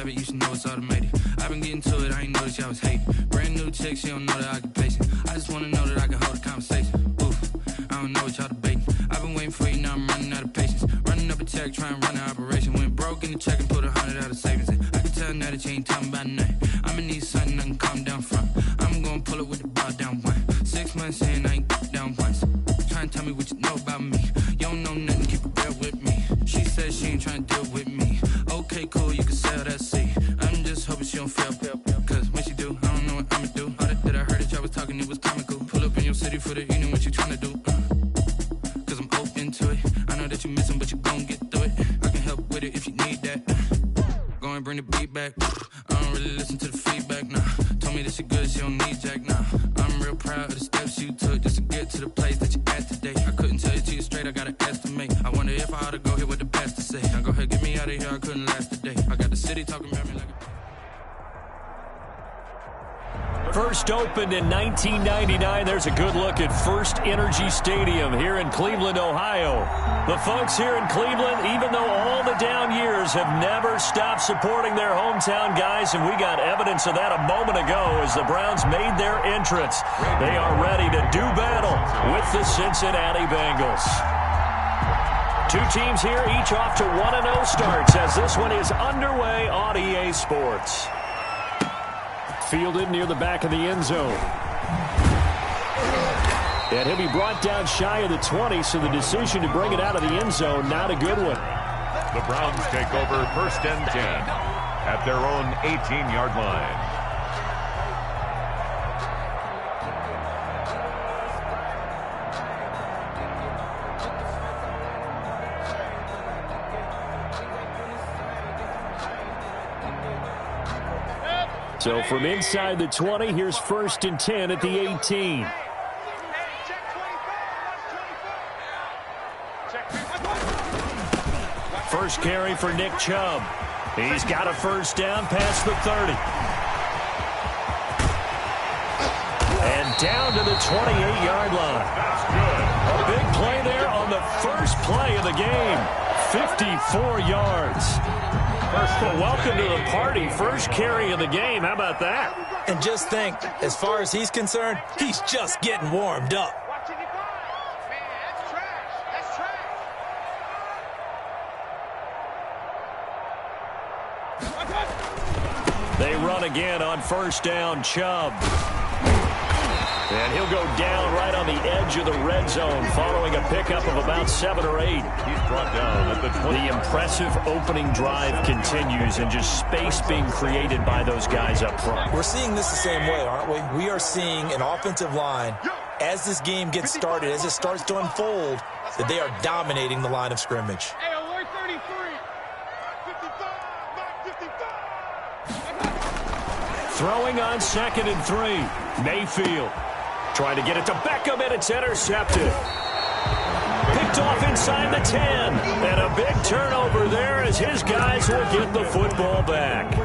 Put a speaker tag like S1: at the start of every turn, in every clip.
S1: habit, you should know it's automated. I've been getting to it, I ain't noticed y'all was hating. Brand new chick, she don't know that I can place it. I just wanna know that I can hold a conversation. Oof, I don't know what y'all debating. I've been waiting for you, now I'm running out of patience. Running up a check, trying to run an operation. Went broke in the check and put 100 out of savings in. I can tell now that you ain't talking about nothing. I'ma need something I can calm down from. I'm gonna pull it with the ball down one. 6 months in, I ain't down once. Trying to tell me what you know about me. You don't know nothing, keep it real with me. She said she ain't trying to deal with me. Okay, cool, you can sell that seat. I'm just hoping she don't fail. Cause when she do, I don't know what I'ma do. All that I heard that y'all was talking, it was comical. Pull up in your city for the evening, what you trying to do? Cause I'm open to it. I know that you missing, but you gon' get through it. I can help with it if you need that. Go and bring the beat back. I don't really listen to the feedback, nah. Told me that she good, she don't need jack, nah. I'm real proud of the steps you took just to get to the place that you at today. I couldn't tell you to you straight, I gotta estimate. I wonder if I ought to go here with the best to say. Now go ahead, get me out of here, I couldn't last a day. I got the city talking about me like a...
S2: First opened in 1999. There's a good look at First Energy Stadium here in Cleveland, Ohio. The folks here in Cleveland, even though all the down years, have never stopped supporting their hometown guys, and we got evidence of that a moment ago as the Browns made their entrance. They are ready to do battle with the Cincinnati Bengals. Two teams here, each off to 1-0 starts as this one is underway on EA Sports. Fielded near the back of the end zone. And he'll be brought down shy of the 20, so the decision to bring it out of the end zone, not a good one.
S3: The Browns take over 1st and 10 at their own 18-yard line.
S2: So from inside the 20, here's 1st and 10 at the 18. First carry for Nick Chubb. He's got a first down past the 30. And down to the 28-yard line. A big play there on the first play of the game. 54 yards. Well, welcome to the party. First carry of the game. How about that?
S4: And just think, as far as he's concerned, he's just getting warmed up.
S2: They run again on first down, Chubb. And he'll go down right on the edge of the red zone following a pickup of about 7 or 8.
S3: He's brought down at the 20.
S2: The impressive opening drive continues and just space being created by those guys up front.
S4: We're seeing this the same way, aren't we? We are seeing an offensive line, as this game gets started, as it starts to unfold, that they are dominating the line of scrimmage.
S5: Hey, alert 33. 55.
S2: Throwing on 2nd and 3. Mayfield trying to get it to Beckham, and it's intercepted. Picked off inside the 10. And a big turnover there as his guys will get the football back.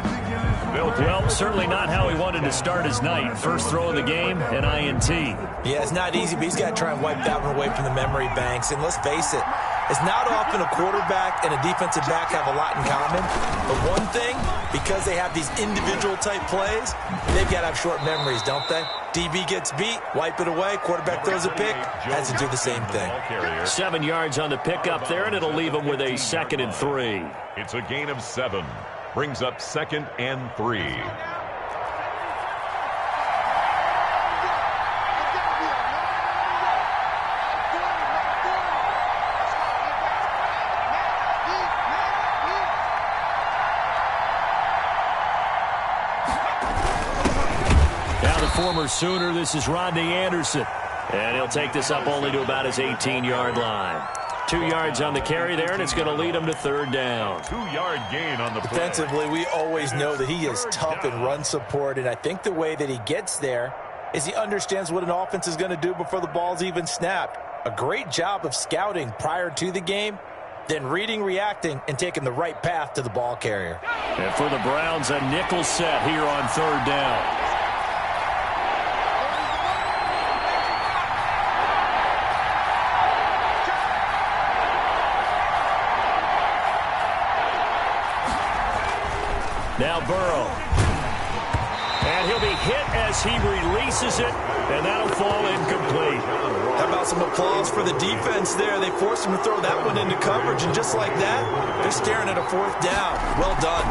S2: Well, certainly not how he wanted to start his night. First throw of the game, an INT.
S4: Yeah, it's not easy, but he's got to try and wipe that one away from the memory banks. And let's face it, it's not often a quarterback and a defensive back have a lot in common. But one thing, because they have these individual type plays, they've got to have short memories, don't they? DB gets beat, wipe it away, quarterback throws a pick, has to do the same thing.
S2: 7 yards on the pickup there, and it'll leave him with a 2nd and 3.
S3: It's a gain of 7. Brings up 2nd and 3.
S2: Now the former Sooner, this is Rodney Anderson. And he'll take this up only to about his 18-yard line. 2 yards on the carry there, and it's going to lead him to 3rd down.
S3: 2-yard gain on the play.
S4: Defensively, we always know that he is tough in run support, and I think the way that he gets there is he understands what an offense is going to do before the ball's even snapped. A great job of scouting prior to the game, then reading, reacting, and taking the right path to the ball carrier.
S2: And for the Browns, a nickel set here on 3rd down. Now Burrow. And he'll be hit as he releases it, and that'll fall incomplete.
S4: How about some applause for the defense there? They forced him to throw that one into coverage, and just like that, they're staring at a 4th down. Well done.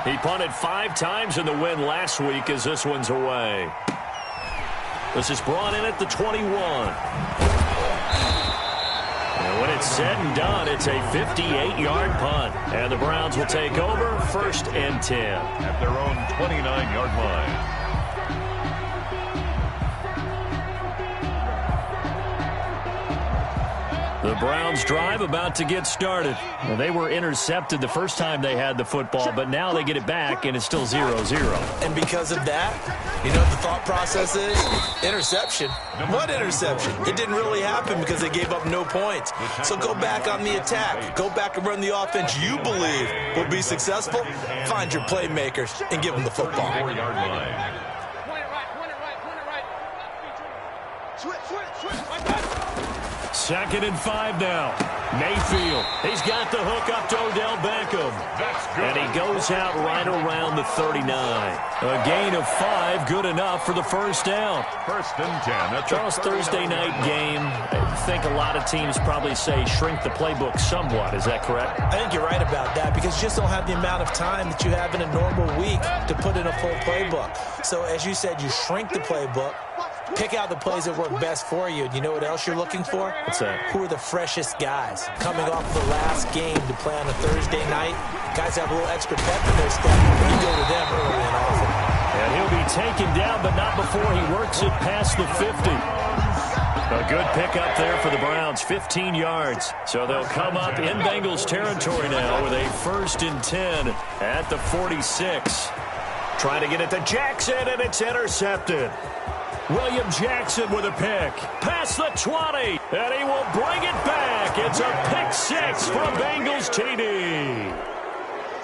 S2: He punted 5 times in the win last week as this one's away. This is brought in at the 21. And when it's said and done, it's a 58-yard punt. And the Browns will take over 1st and 10.
S3: At their own 29-yard line.
S2: The Browns drive about to get started. Well, they were intercepted the first time they had the football, but now they get it back, and it's still 0-0.
S4: And because of that, you know what the thought process is? Interception. What interception? It didn't really happen because they gave up no points. So go back on the attack. Go back and run the offense you believe will be successful. Find your playmakers and give them the football.
S3: 4-yard line.
S2: Second and 5 now. Mayfield. He's got the hook up to Odell Beckham.
S3: That's good.
S2: And he goes out right around the 39. A gain of 5, good enough for the first down.
S3: 1st and 10. That's
S2: Charles, Thursday night game. I think a lot of teams probably say shrink the playbook somewhat. Is that correct?
S4: I think you're right about that because you just don't have the amount of time that you have in a normal week to put in a full playbook. So as you said, you shrink the playbook. Pick out the plays that work best for you. And you know what else you're looking for?
S2: What's that?
S4: Who are the freshest guys? Coming off the last game to play on a Thursday night. Guys have a little extra pep in their step. You go to them early and often.
S2: And he'll be taken down, but not before he works it past the 50. A good pickup there for the Browns, 15 yards. So they'll come up in Bengals territory now with a 1st and 10 at the 46. Trying to get it to Jackson, and it's intercepted. William Jackson with a pick. Past the 20, and he will bring it back. It's a pick 6 for Bengals TD.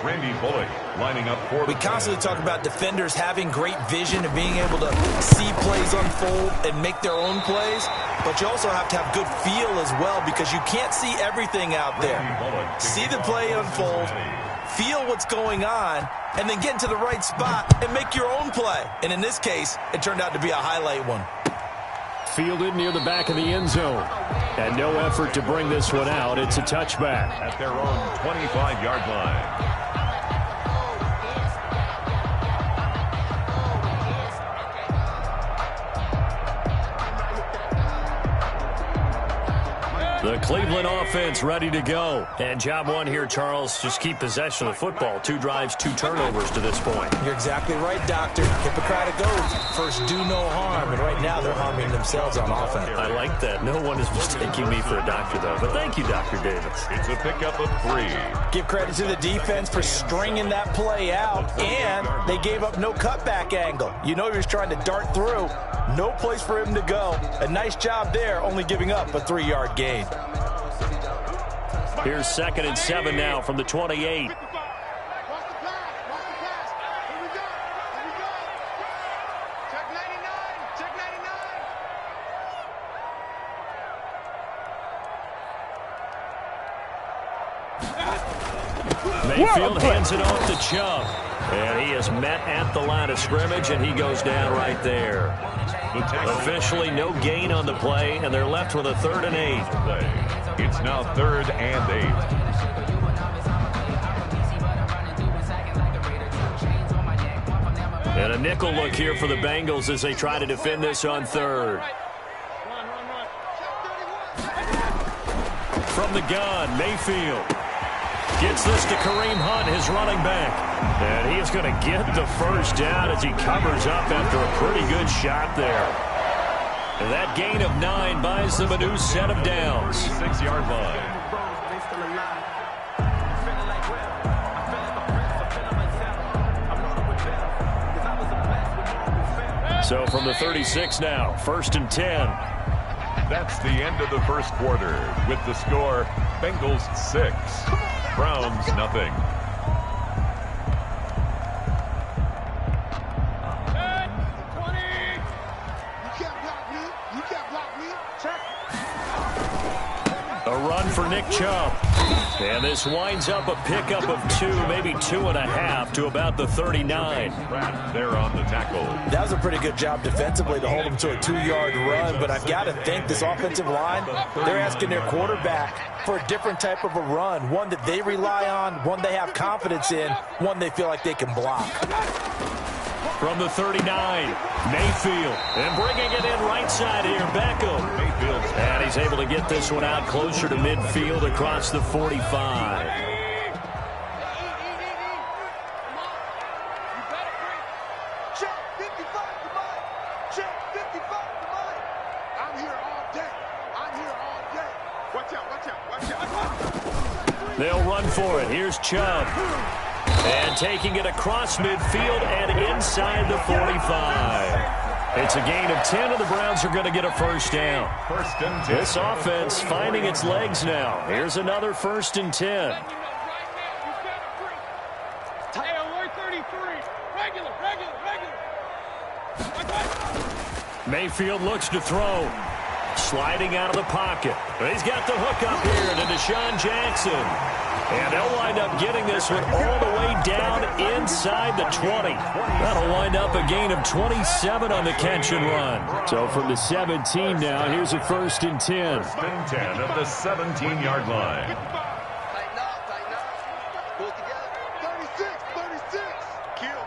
S3: Randy Bullock lining up for
S4: We constantly talk about defenders having great vision and being able to see plays unfold and make their own plays. But you also have to have good feel as well because you can't see everything out there. See the play unfold, feel what's going on, and then get into the right spot and make your own play. And in this case, it turned out to be a highlight one.
S2: Fielded near the back of the end zone. And no effort to bring this one out. It's a touchback.
S3: at their own 25-yard line.
S2: The Cleveland offense ready to go. And job one here, Charles, just keep possession of the football. 2 drives, 2 turnovers to this point.
S4: You're exactly right, Doctor. Hippocratic oath. First, do no harm. And right now, they're harming themselves on offense.
S2: I like that. No one is mistaking me for a doctor, though. But thank you, Dr. Davis.
S3: It's a pickup of 3.
S4: Give credit to the defense for stringing that play out. And they gave up no cutback angle. You know he was trying to dart through. No place for him to go. A nice job there, only giving up a 3-yard gain.
S2: Here's 2nd and 7 now from the 28. Mayfield hands it off to Chubb. And he is met at the line of scrimmage, and he goes down right there. Officially no gain on the play, and they're left with a 3rd and 8.
S3: It's now 3rd and 8.
S2: And a nickel look here for the Bengals as they try to defend this on 3rd. From the gun, Mayfield gets this to Kareem Hunt, his running back. And he is going to get the first down as he covers up after a pretty good shot there. And that gain of 9 buys them a new set of downs.
S3: 6-yard line.
S2: So from the 36 now, 1st and 10.
S3: That's the end of the first quarter with the score Bengals 6, Browns nothing.
S2: A run for Nick Chubb. And this winds up a pickup of 2, maybe 2.5 to about the 39.
S3: They're on the tackle.
S4: That was a pretty good job defensively to hold him to a 2-yard run, but I've got to think this offensive line, they're asking their quarterback for a different type of a run, one that they rely on, one they have confidence in, one they feel like they can block.
S2: From the 39, Mayfield, and bringing it in right side here, Beckham. And he's able to get this one out closer to midfield across the 45. They'll run for it. Here's Chubb. And taking it across midfield and inside the 45. It's a gain of 10, and the Browns are going to get a first down.
S3: First and 10.
S2: This offense finding its legs now. Here's another 1st and 10. Mayfield looks to throw. Sliding out of the pocket. He's got the hook up here to Deshaun Jackson. And they'll wind up getting this one all the way down inside the 20. That'll wind up a gain of 27 on the catch and run. So from the 17 now, here's a 1st and 10.
S3: 1st and 10 at the 17-yard line.
S5: Tighten up. Pull it together. 36. Kill.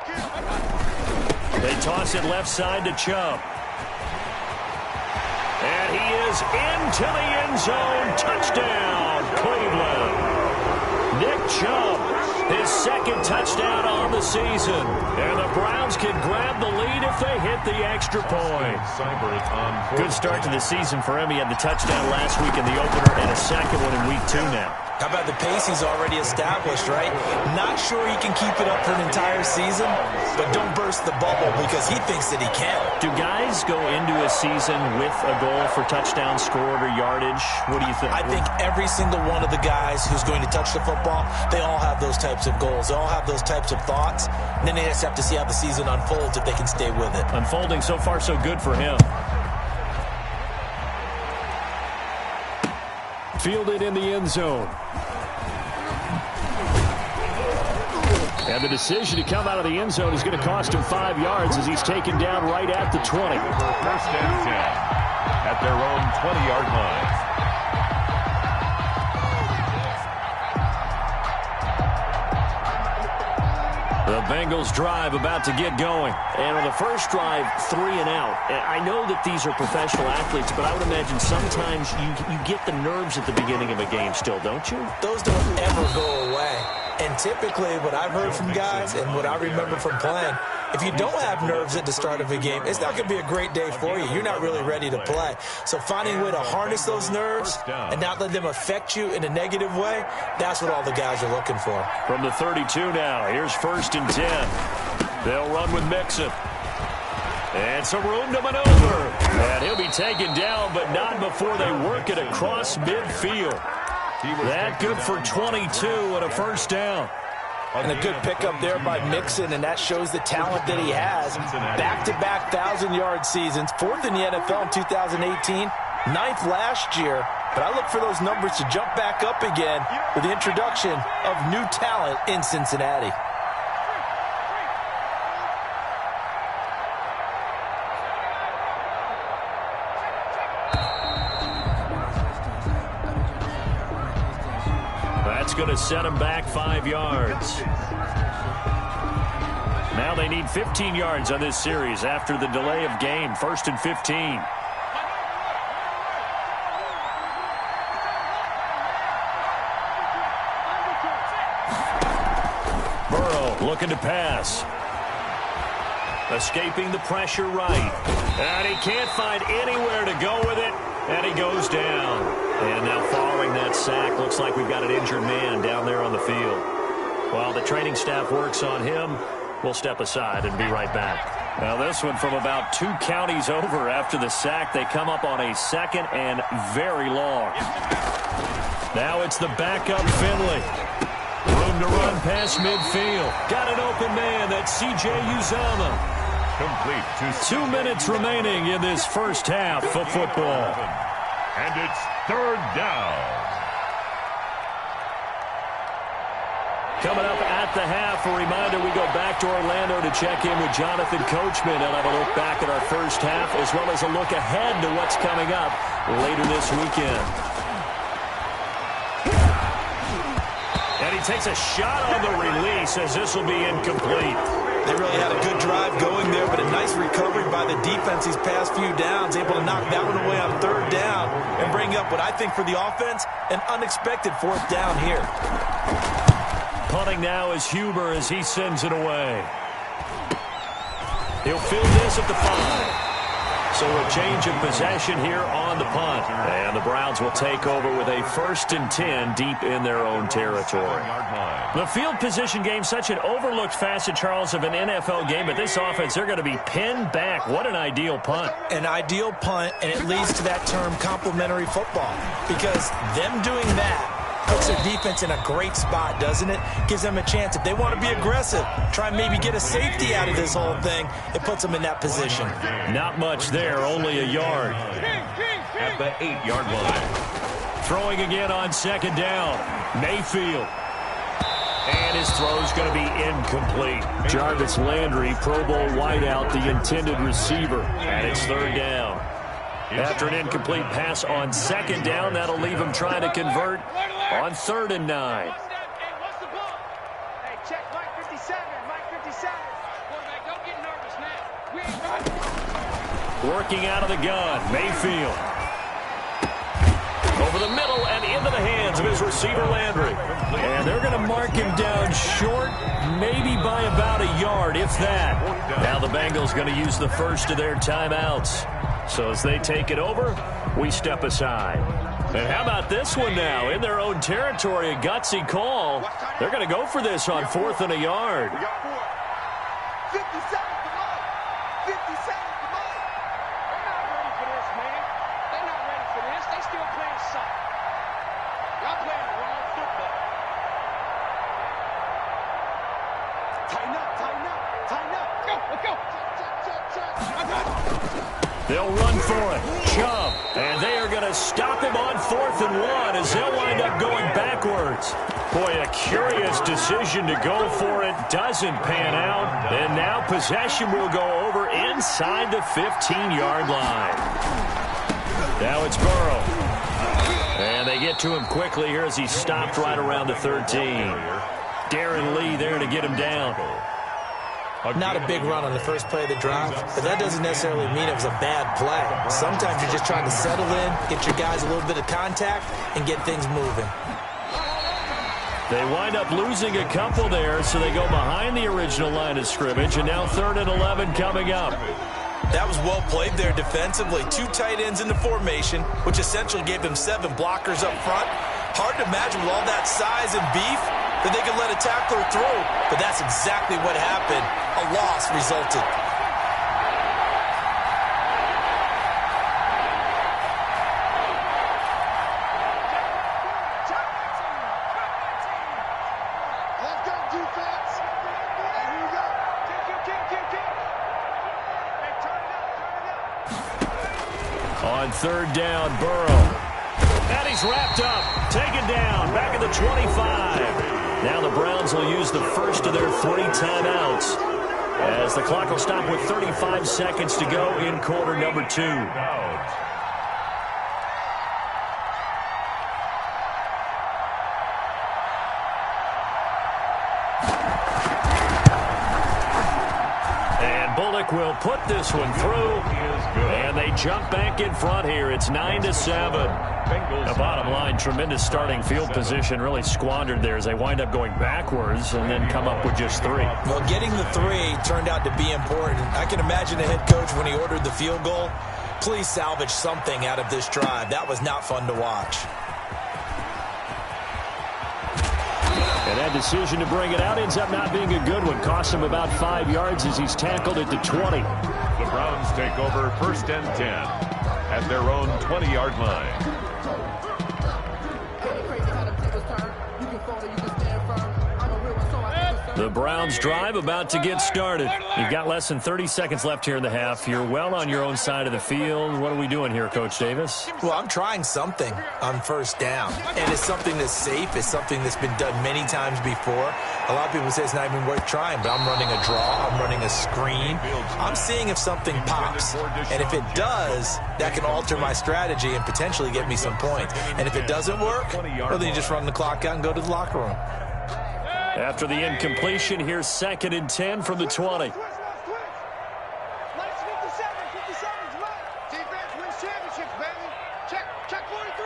S2: They toss it left side to Chubb. And he is into the end zone. Touchdown, Cleveland. Nick Chubb, his 2nd touchdown on the season. And the Browns can grab the lead if they hit the extra point. Good start to the season for him. He had the touchdown last week in the opener and a 2nd one in week 2 now.
S4: How about the pace he's already established, right? Not sure he can keep it up for an entire season, but don't burst the bubble because he thinks that he can.
S2: Do guys go into a season with a goal for touchdowns scored or yardage? What do you think?
S4: I think every single one of the guys who's going to touch the football, they all have those types of goals. They all have those types of thoughts. And then they just have to see how the season unfolds if they can stay with it.
S2: Unfolding so far so good for him. Fielded in the end zone. And the decision to come out of the end zone is going to cost him 5 yards as he's taken down right at the 20.
S3: 1st and 10 at their own 20-yard line.
S2: The Bengals drive about to get going. And on the first drive, 3 and out. I know that these are professional athletes, but I would imagine sometimes you get the nerves at the beginning of a game still, don't you?
S4: Those don't ever go away. And typically what I've heard from guys and what I remember from playing, if you don't have nerves at the start of a game, it's not going to be a great day for you. You're not really ready to play. So finding a way to harness those nerves and not let them affect you in a negative way, that's what all the guys are looking for.
S2: From the 32 now, here's 1st and 10. They'll run with Mixon. And some room to maneuver. And he'll be taken down, but not before they work it across midfield. That good for 22 and a 1st down.
S4: And a good pickup there by Mixon, and that shows the talent that he has. Back-to-back 1,000-yard seasons, 4th in the NFL in 2018, 9th last year. But I look for those numbers to jump back up again with the introduction of new talent in Cincinnati.
S2: That's going to set them back 5 yards. Now they need 15 yards on this series after the delay of game. 1st and 15. Burrow looking to pass. Escaping the pressure right. And he can't find anywhere to go with it. And he goes down. And now following that sack, looks like we've got an injured man down there on the field. While the training staff works on him, we'll step aside and be right back. Now this one from about 2 counties over after the sack. They come up on a 2nd and very long. Now it's the backup Finley. Room to run past midfield. Got an open man. That's C.J. Uzomah.
S3: Complete.
S2: 2 minutes remaining in this first half of football.
S3: And it's 3rd down.
S2: Coming up at the half, a reminder, we go back to Orlando to check in with Jonathan Coachman and have a look back at our first half, as well as a look ahead to what's coming up later this weekend. And he takes a shot on the release, as this will be incomplete.
S4: They really had a good drive going there, but a nice recovery by the defense these past few downs, able to knock that one away on third down and bring up what I think for the offense, an unexpected fourth down here.
S2: Punting now is Huber as he sends it away. He'll field this at the 5. So a change of possession here on the punt. And the Browns will take over with a 1st and 10 deep in their own territory. The field position game, such an overlooked facet, Charles, of an NFL game. But this offense, they're going to be pinned back. What an ideal punt.
S4: An ideal punt, and it leads to that term complementary football. Because them doing that puts their defense in a great spot, doesn't it? Gives them a chance. If they want to be aggressive, try and maybe get a safety out of this whole thing, it puts them in that position.
S2: Not much there, only a yard.
S3: At the 8-yard line.
S2: Throwing again on 2nd down. Mayfield. And his throw's going to be incomplete. Jarvis Landry, Pro Bowl wideout, the intended receiver. And it's 3rd down. After an incomplete pass on 2nd down, that'll leave him trying to convert on 3rd and 9.
S6: Hey, check Mike 57. Mike 57. Quarterback, don't get nervous now. We ain't
S2: Working out of the gun, Mayfield. Over the middle and into the hands of his receiver, Landry. And they're going to mark him down short, maybe by about a yard, if that. Now the Bengals going to use the first of their timeouts. So as they take it over, we step aside. And how about this one now? In their own territory, a gutsy call. They're going to go for this on 4th and a yard.
S5: 50 seconds to Mike. 50 seconds to Mike.
S6: They're not ready for this, man. They're not ready for this. They still playing soft. Y'all playing the wrong football.
S5: Tighten up, tighten up, tighten up.
S6: Go, let's go.
S2: They'll run for it. Chubb. And they are going to stop him on 4th and 1 as they'll wind up going backwards. Boy, a curious decision to go for it. Doesn't pan out. And now possession will go over inside the 15-yard line. Now it's Burrow. And they get to him quickly here as he stopped right around the 13. Darren Lee there to get him down.
S4: Not a big run on the first play of the drive, but that doesn't necessarily mean it was a bad play. Sometimes you're just trying to settle in, get your guys a little bit of contact, and get things moving.
S2: They wind up losing a couple there, so they go behind the original line of scrimmage, and now 3rd and 11 coming up.
S4: That was well played there defensively. 2 tight ends in the formation, which essentially gave them 7 blockers up front. Hard to imagine with all that size and beef that they could let a tackler through, but that's exactly what happened. A loss resulted.
S5: Let's go, defense. Hey, here we go.
S6: Kick. Hey, turn it up.
S2: On 3rd down, Burrow. And he's wrapped up. Taken down. Back at the 25. Now the Browns will use the first of their 3 timeouts as the clock will stop with 35 seconds to go in quarter number 2. And Bullock will put this one through, and they jump back in front here. It's 9-7. The bottom line, tremendous starting field position, really squandered there as they wind up going backwards and then come up with just 3.
S4: Well, getting the 3 turned out to be important. I can imagine the head coach when he ordered the field goal. Please salvage something out of this drive. That was not fun to watch.
S2: And that decision to bring it out ends up not being a good one. Costs him about 5 yards as he's tackled at the 20.
S3: The Browns take over 1st and 10 at their own 20-yard line.
S2: The Browns drive about to get started. You've got less than 30 seconds left here in the half. You're well on your own side of the field. What are we doing here, Coach Davis?
S4: Well, I'm trying something on first down. And it's something that's safe. It's something that's been done many times before. A lot of people say it's not even worth trying, but I'm running a draw. I'm running a screen. I'm seeing if something pops. And if it does, that can alter my strategy and potentially get me some points. And if it doesn't work, well, then you just run the clock out and go to the locker room.
S2: After the incompletion, here's 2nd and 10 from the 20.
S5: Let's 57, 57's left. Defense wins championships, baby. Check 43.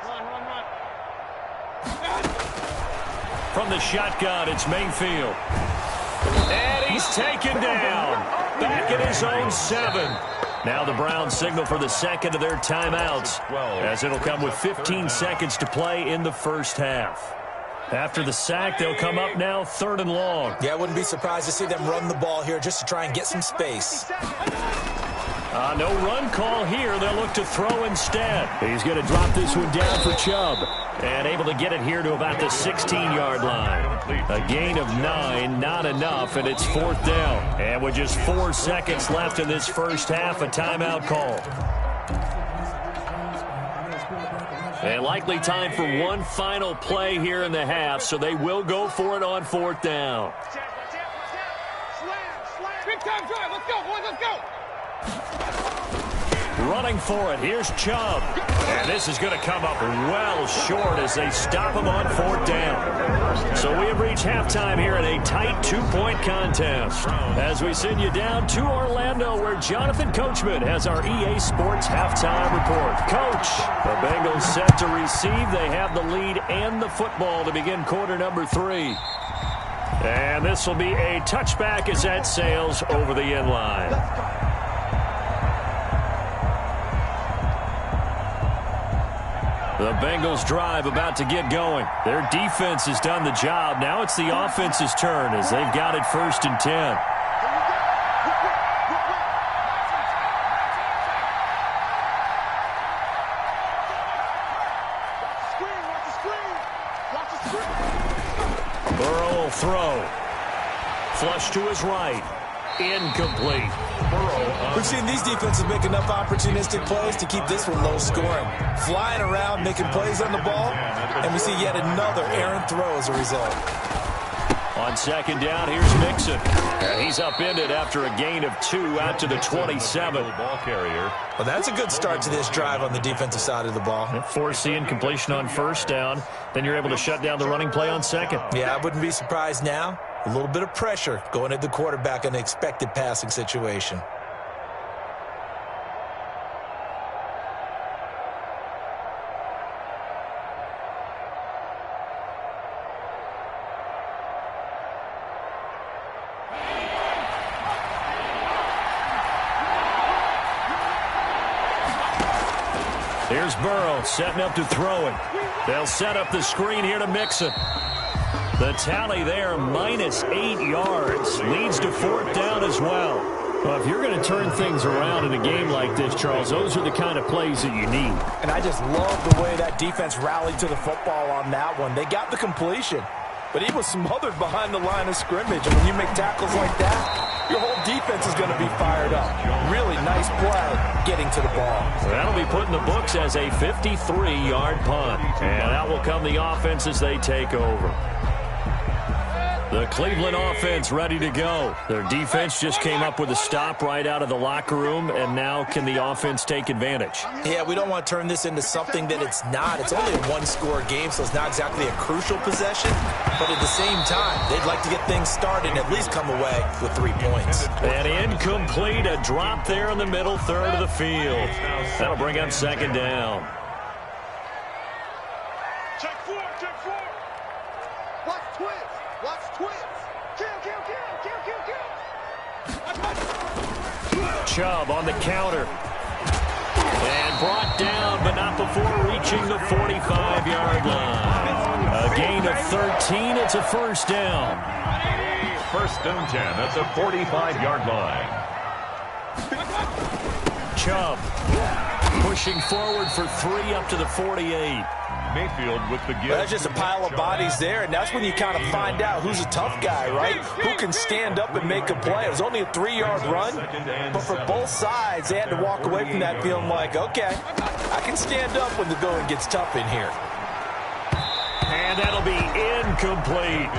S5: Run.
S2: From the shotgun, it's Mayfield. And he's taken down. Back at his own 7. Now the Browns signal for the second of their timeouts, as it'll come with 15 seconds to play in the first half. After the sack, they'll come up now 3rd and long.
S4: Yeah, I wouldn't be surprised to see them run the ball here just to try and get some space.
S2: No run call here. They'll look to throw instead. He's going to drop this one down for Chubb. And able to get it here to about the 16-yard line. A gain of 9, not enough, and it's 4th down. And with just 4 seconds left in this first half, a timeout call. And likely time for one final play here in the half, so they will go for it on 4th down.
S6: Big time drive. Let's go, boys. Let's go.
S2: Running for it, here's Chubb. And this is going to come up well short as they stop him on 4th down. So we have reached halftime here in a tight 2-point contest. As we send you down to Orlando, where Jonathan Coachman has our EA Sports halftime report. Coach, the Bengals set to receive. They have the lead and the football to begin quarter number 3. And this will be a touchback as that sails over the end line. The Bengals drive about to get going. Their defense has done the job. Now it's the offense's turn as they've got it 1st and 10. Burrow will throw. Flush to his right. Incomplete.
S4: We've seen these defenses make enough opportunistic plays to keep this one low scoring. Flying around, making plays on the ball, and we see yet another errant throw as a result.
S2: On 2nd down, here's Mixon. And he's upended after a gain of 2 out to the 27.
S3: Ball carrier.
S4: Well, that's a good start to this drive on the defensive side of the ball.
S2: Force the incompletion on 1st down. Then you're able to shut down the running play on 2nd.
S4: Yeah, I wouldn't be surprised now. A little bit of pressure going at the quarterback in an expected passing situation.
S2: Here's Burrow setting up to throw it. They'll set up the screen here to Mixon. The tally there, -8 yards. Leads to 4th down as well. Well, if you're going to turn things around in a game like this, Charles, those are the kind of plays that you need.
S4: And I just love the way that defense rallied to the football on that one. They got the completion, but he was smothered behind the line of scrimmage. And when you make tackles like that, your whole defense is going to be fired up. Really nice play getting to the ball.
S2: That'll be put in the books as a 53-yard punt. And out will come the offense as they take over. The Cleveland offense ready to go. Their defense just came up with a stop right out of the locker room, and now can the offense take advantage?
S4: Yeah, we don't want to turn this into something that it's not. It's only a one-score game, so it's not exactly a crucial possession. But at the same time, they'd like to get things started and at least come away with 3 points.
S2: And incomplete, a drop there in the middle third of the field. That'll bring up 2nd down.
S5: Check 4. Watch twins.
S2: Chubb on the counter. And brought down, but not before reaching the 45-yard line. A gain of 13. It's a 1st down.
S3: 1st and 10 at the 45-yard line.
S2: Chubb Pushing forward for 3 up to the 48.
S3: Mayfield with the give.
S4: Well, that's just a pile of bodies there, and that's when you kind of find out who's a tough guy, right? Who can stand up and make a play. It was only a 3-yard run, but for both sides, they had to walk away from that feeling like, okay, I can stand up when the going gets tough in here.
S2: And that'll be incomplete.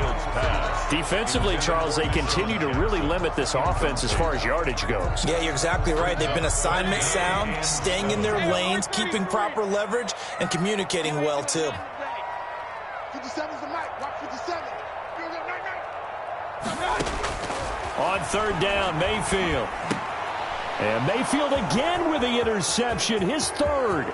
S2: Defensively, Charles, they continue to really limit this offense as far as yardage goes.
S4: Yeah, you're exactly right. They've been assignment sound, staying in their lanes, keeping proper leverage, and communicating well, too.
S5: 57's the mic. Watch 57.
S2: On third down, Mayfield. And Mayfield again with the interception, his third.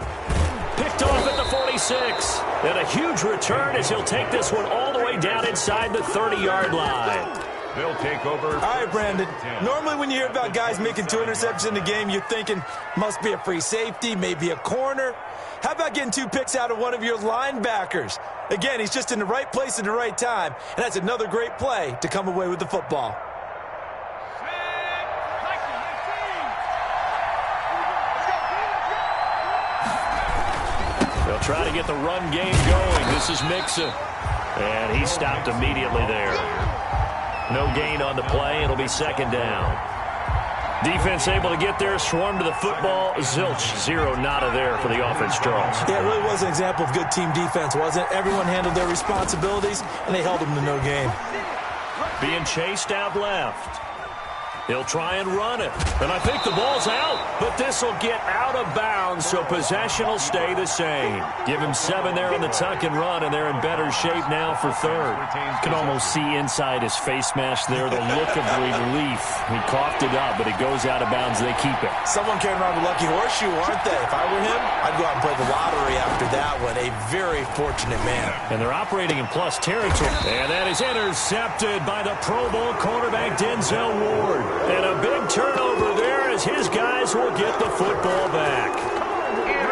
S2: Picked off at the 46. And a huge return as he'll take this one all the way down inside the 30-yard line.
S3: They'll take over.
S4: All right, Brandon. Normally when you hear about guys making 2 interceptions in the game, you're thinking must be a free safety, maybe a corner. How about getting 2 picks out of one of your linebackers? Again, he's just in the right place at the right time, and that's another great play to come away with the football.
S2: They'll try to get the run game going. This is Mixon. And he stopped immediately there. No gain on the play. It'll be second down. Defense able to get there, swarm to the football. Zilch, 0 nada there for the offense, Charles.
S4: Yeah, it really was an example of good team defense, wasn't it? Everyone handled their responsibilities, and they held them to no gain.
S2: Being chased out left. He'll try and run it. And I think the ball's out. But this will get out of bounds, so possession will stay the same. Give him 7 there on the tuck and run, and they're in better shape now for third. Can almost see inside his face mask there the look of relief. He coughed it up, but it goes out of bounds. They keep it.
S4: Someone carrying around a lucky horseshoe, aren't they? If I were him, I'd go out and play the lottery after that one. A very fortunate man.
S2: And they're operating in plus territory. And that is intercepted by the Pro Bowl cornerback Denzel Ward. And a big turnover there as his guys will get the football back.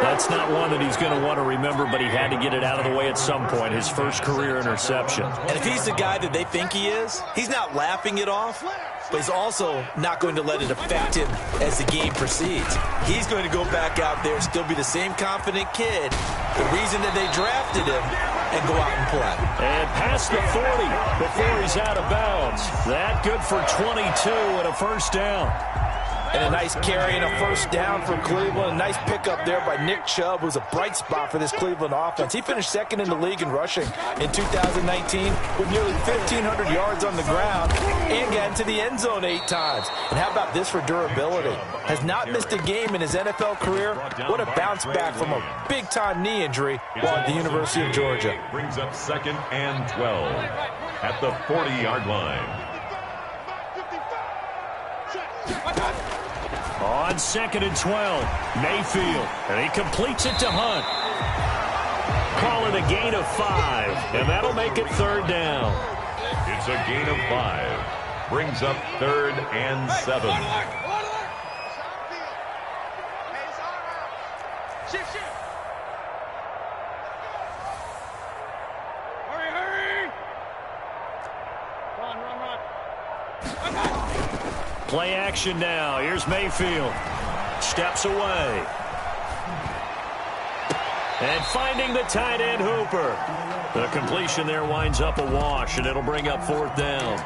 S2: That's not one that he's going to want to remember, but he had to get it out of the way at some point, his first career interception.
S4: And if he's the guy that they think he is, he's not laughing it off, but he's also not going to let it affect him as the game proceeds. He's going to go back out there, still be the same confident kid, the reason that they drafted him, and go out and play.
S2: And past the 40 before he's out of bounds. That good for 22 and a first down.
S4: And a nice carry and a first down for Cleveland. A nice pickup there by Nick Chubb, who's a bright spot for this Cleveland offense. He finished second in the league in rushing in 2019 with nearly 1,500 yards on the ground and got into the end zone 8 times. And how about this for durability? Has not missed a game in his NFL career. What a bounce back from a big-time knee injury while at the University of Georgia.
S3: Brings up 2nd and 12 at the 40-yard line.
S2: On 2nd and 12, Mayfield, and he completes it to Hunt. Call it a gain of 5, and that'll make it 3rd down.
S3: It's a gain of 5. Brings up 3rd and 7.
S2: Play action now. Here's Mayfield. Steps away. And finding the tight end Hooper. The completion there winds up a wash, and it'll bring up 4th down.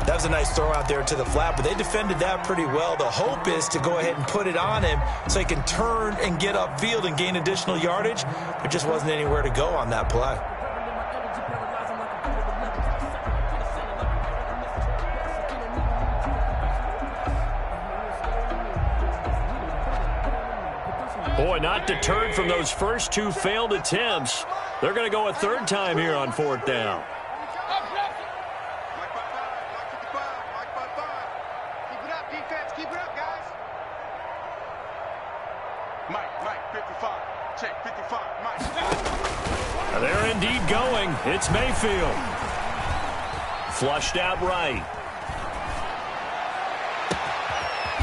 S4: That was a nice throw out there to the flat, but they defended that pretty well. The hope is to go ahead and put it on him so he can turn and get upfield and gain additional yardage. There just wasn't anywhere to go on that play.
S2: Boy, not deterred from those first 2 failed attempts. They're going to go a 3rd time here on 4th down.
S5: Keep it up, defense. Keep it up, guys. Mike, 55. Check, 55. Mike.
S2: They're indeed going. It's Mayfield. Flushed out right.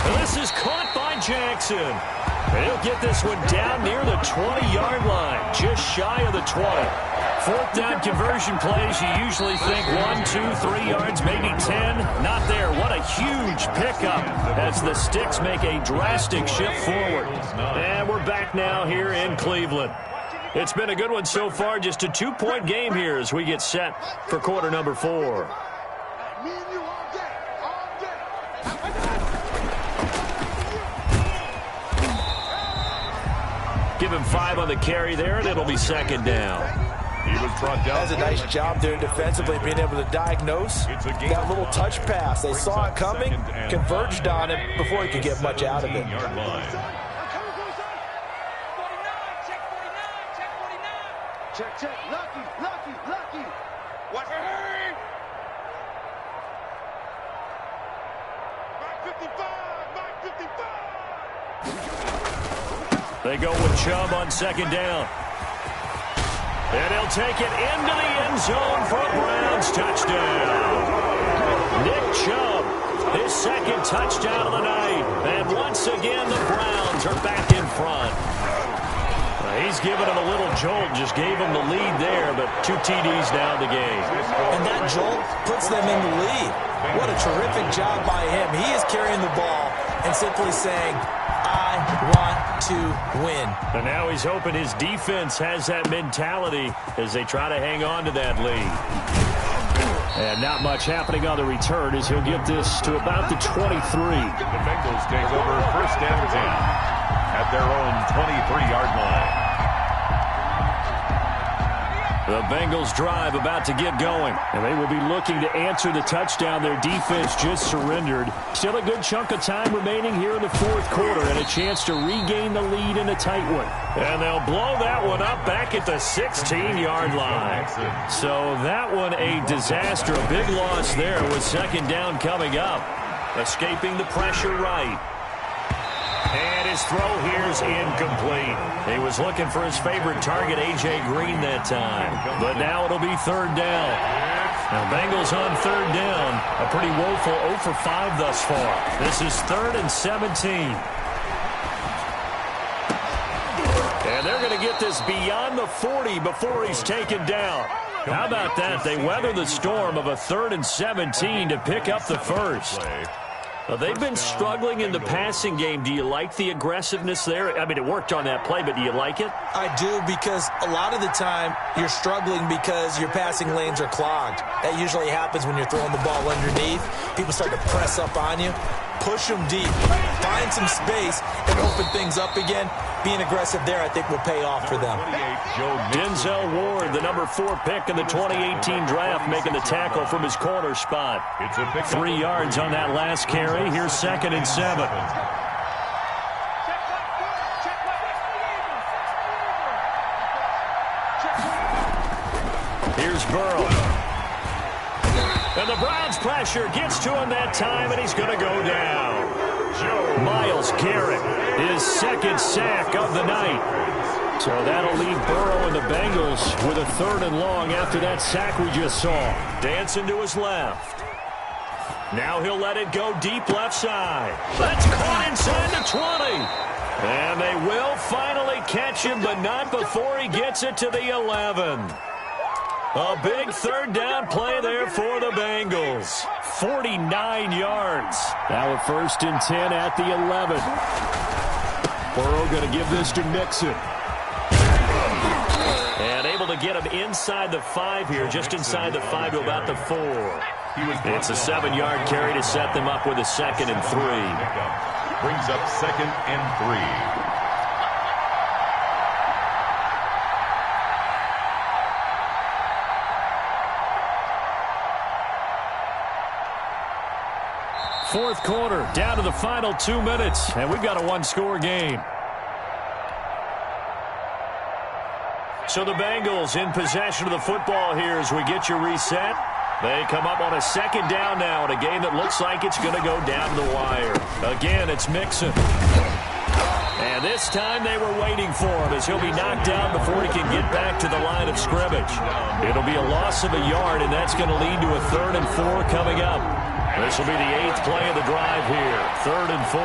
S2: And this is caught by Jackson. And he'll get this one down near the 20-yard line. just shy of the 20. Fourth down conversion plays, you usually think 1, 2, 3 yards, maybe 10. Not there. What a huge pickup as the Sticks make a drastic shift forward. And we're back now here in Cleveland. It's been a good one so far. Just a 2-point game here as we get set for quarter number 4. Give him 5 on the carry there, and it'll be second down.
S3: He was brought down.
S4: That's a nice job there defensively, being able to diagnose that little touch pass. They saw it coming, converged on it before he could get much out of it.
S5: Check. Lucky. What? Mark 55.
S2: They go with Chubb on second down. And he'll take it into the end zone for a Browns touchdown. Nick Chubb, his second touchdown of the night. And once again, the Browns are back in front. He's given him a little jolt, just gave him the lead there, but 2 TDs now in the game.
S4: And that jolt puts them in the lead. What a terrific job by him. He is carrying the ball and simply saying, I want to win.
S2: And now he's hoping his defense has that mentality as they try to hang on to that lead. And not much happening on the return as he'll get this to about the 23.
S3: The Bengals take over first and 10 at their own 23-yard line.
S2: The Bengals drive about to get going, and they will be looking to answer the touchdown their defense just surrendered. Still a good chunk of time remaining here in the fourth quarter and a chance to regain the lead in a tight one. And they'll blow that one up back at the 16-yard line. So that one a disaster. A big loss there with second down coming up. Escaping the pressure right. And his throw here is incomplete. He was looking for his favorite target, A.J. Green, that time. But now it'll be third down. Now, Bengals on third down. A pretty woeful 0 for 5 thus far. This is 3rd and 17. And they're going to get this beyond the 40 before he's taken down. How about that? They weather the storm of a 3rd and 17 to pick up the first. They've been struggling in the passing game. Do you like the aggressiveness there? I mean, it worked on that play, but do you like it?
S4: I do, because a lot of the time you're struggling because your passing lanes are clogged. That usually happens when you're throwing the ball underneath. People start to press up on you. Push them deep. Find some space and open things up again. Being aggressive there, I think, will pay off for them.
S2: Denzel Ward, the number 4 pick in the 2018 draft, making the tackle from his corner spot. 3 yards on that last carry. Here's 2nd and 7. Here's Burrow. And the Browns pressure gets to him that time, and he's going to go down. Myles Garrett, his 2nd sack of the night. So that'll leave Burrow and the Bengals with a 3rd and long after that sack we just saw. Dancing to his left. Now he'll let it go deep left side. That's caught inside the 20. And they will finally catch him, but not before he gets it to the 11. A big 3rd down play there for the Bengals. 49 yards. Now a 1st and 10 at the 11. Burrow going to give this to Mixon. And able to get him inside the 5 here, just inside the 5 to about the 4. It's a 7-yard carry to set them up with a 2nd and 3.
S3: Brings up 2nd and 3.
S2: Fourth quarter, down to the final 2 minutes, and we've got a 1-score game. So the Bengals in possession of the football here as we get you reset. They come up on a 2nd down now in a game that looks like it's going to go down to the wire. Again, it's Mixon. And this time they were waiting for him as he'll be knocked down before he can get back to the line of scrimmage. It'll be a loss of a yard, and that's going to lead to a 3rd and 4 coming up. This will be the 8th play of the drive here. 3rd and 4.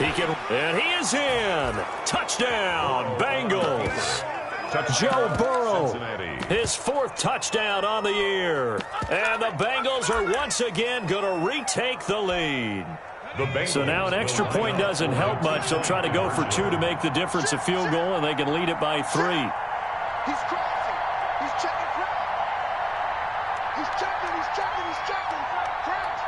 S2: And he is in. Touchdown, Bengals. Joe Burrow, his 4th touchdown on the year. And the Bengals are once again going to retake the lead. So now an extra point doesn't help much. They'll try to go for 2 to make the difference a field goal, and they can lead it by 3.
S5: He's crossing. He's checking crowd. He's checking. He's checking. He's checking. Crowds.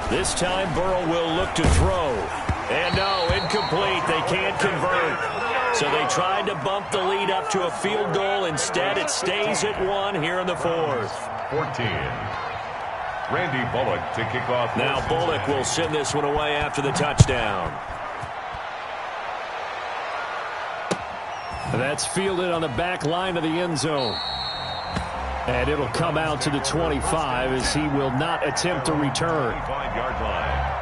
S2: This time Burrow will look to throw. And no, incomplete. They can't convert. So they tried to bump the lead up to a field goal. Instead, it stays at 1 here in the 4th.
S3: 14. Randy Bullock to kick off.
S2: Now Bullock will send this one away after the touchdown. That's fielded on the back line of the end zone. And it'll come out to the 25 as he will not attempt to return.
S3: 25-yard line.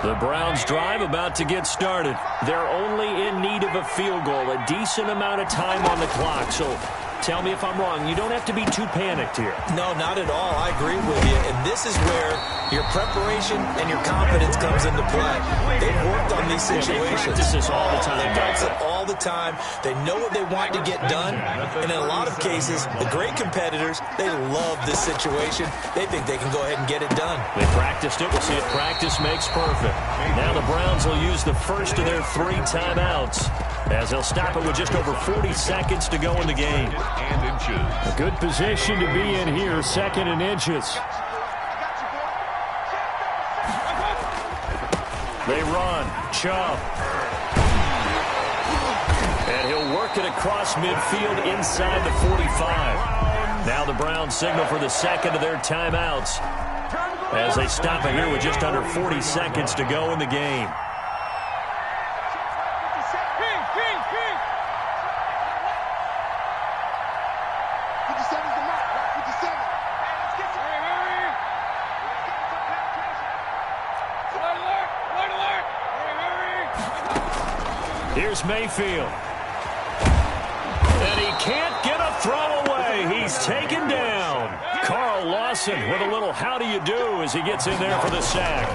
S2: The Browns drive about to get started. They're only in need of a field goal, a decent amount of time on the clock. So tell me if I'm wrong. You don't have to be too panicked here.
S4: No, not at all. I agree with you. And this is where your preparation and your confidence comes into play. They've worked on these situations.
S2: They practice this all the time.
S4: They practice it all the time. They know what they want to get done. And in a lot of cases, the great competitors, they love this situation. They think they can go ahead and get it done.
S2: They practiced it. We'll see if practice makes perfect. Now the Browns will use the first of their 3 timeouts, as they'll stop it with just over 40 seconds to go in the game.
S3: And
S2: A good position to be in here, 2nd and inches. They run. Chubb. And he'll work it across midfield inside the 45. Now the Browns signal for the 2nd of their timeouts, as they stop it here with just under 40 seconds to go in the game. Here's Mayfield. And he can't get a throw away. He's taken down. Carl Lawson with a little how do you do as he gets in there for the sack.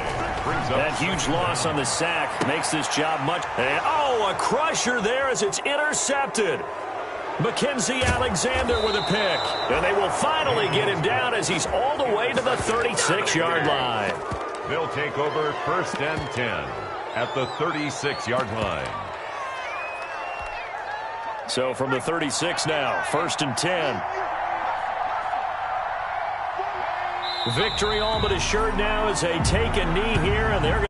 S2: That huge loss on the sack makes this job much. And, oh, a crusher there as it's intercepted. Mackenzie Alexander with a pick. And they will finally get him down as he's all the way to the 36-yard line.
S3: they'll take over 1st and 10 at the 36-yard line.
S2: So from the 36 now, 1st and 10. Victory all but assured now as they take a knee here, and they're